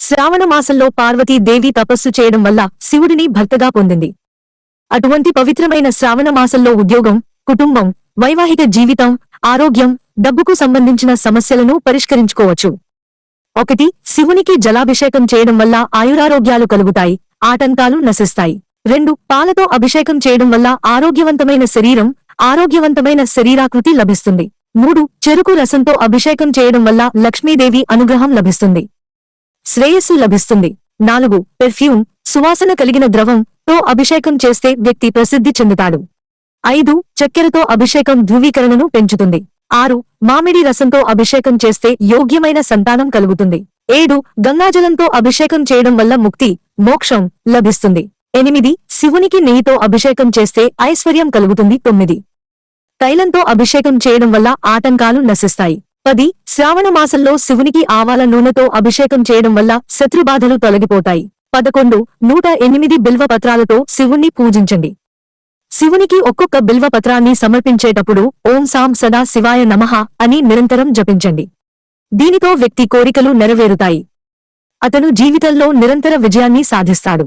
శ్రావణ మాసంలో పార్వతీదేవి తపస్సు చేయడం వల్ల శివుడిని భర్తగా పొందింది. అటువంటి పవిత్రమైన శ్రావణ మాసంలో ఉద్యోగం, కుటుంబం, వైవాహిక జీవితం, ఆరోగ్యం, డబ్బుకు సంబంధించిన సమస్యలను పరిష్కరించుకోవచ్చు. 1. శివునికి జలాభిషేకం చేయడం వల్ల ఆయురారోగ్యాలు కలుగుతాయి, ఆటంకాలు నశిస్తాయి. 2. పాలతో అభిషేకం చేయడం వల్ల ఆరోగ్యవంతమైన శరీరం, ఆరోగ్యవంతమైన శరీరాకృతి లభిస్తుంది. 3. చెరుకు రసంతో అభిషేకం చేయడం వల్ల లక్ష్మీదేవి అనుగ్రహం లభిస్తుంది, శ్రేయస్సు లభిస్తుంది. 4. పెర్ఫ్యూమ్, సువాసన కలిగిన ద్రవం తో అభిషేకం చేస్తే వ్యక్తి ప్రసిద్ధి చెందుతాడు. 5. చక్కెరతో అభిషేకం ధృవీకరణను పెంచుతుంది. 6. మామిడి రసంతో అభిషేకం చేస్తే యోగ్యమైన సంతానం కలుగుతుంది. 7. గంగాజలంతో అభిషేకం చేయడం వల్ల ముక్తి, మోక్షం లభిస్తుంది. 8. శివునికి నెయ్యితో అభిషేకం చేస్తే ఐశ్వర్యం కలుగుతుంది. 9. తైలంతో అభిషేకం చేయడం వల్ల ఆటంకాలు నశిస్తాయి. 10. శ్రావణ మాసంలో శివునికి ఆవాల నూనెతో అభిషేకం చేయడం వల్ల శత్రుబాధలు తొలగిపోతాయి. 11. 108 బిల్వ పత్రాలతో శివుణ్ణి పూజించండి. శివునికి ఒక్కొక్క బిల్వ పత్రాన్ని సమర్పించేటప్పుడు ఓం సాం సదా శివాయ నమః అని నిరంతరం జపించండి. దీనితో వ్యక్తి కోరికలు నెరవేరుతాయి. అతను జీవితంలో నిరంతర విజయాన్ని సాధిస్తాడు.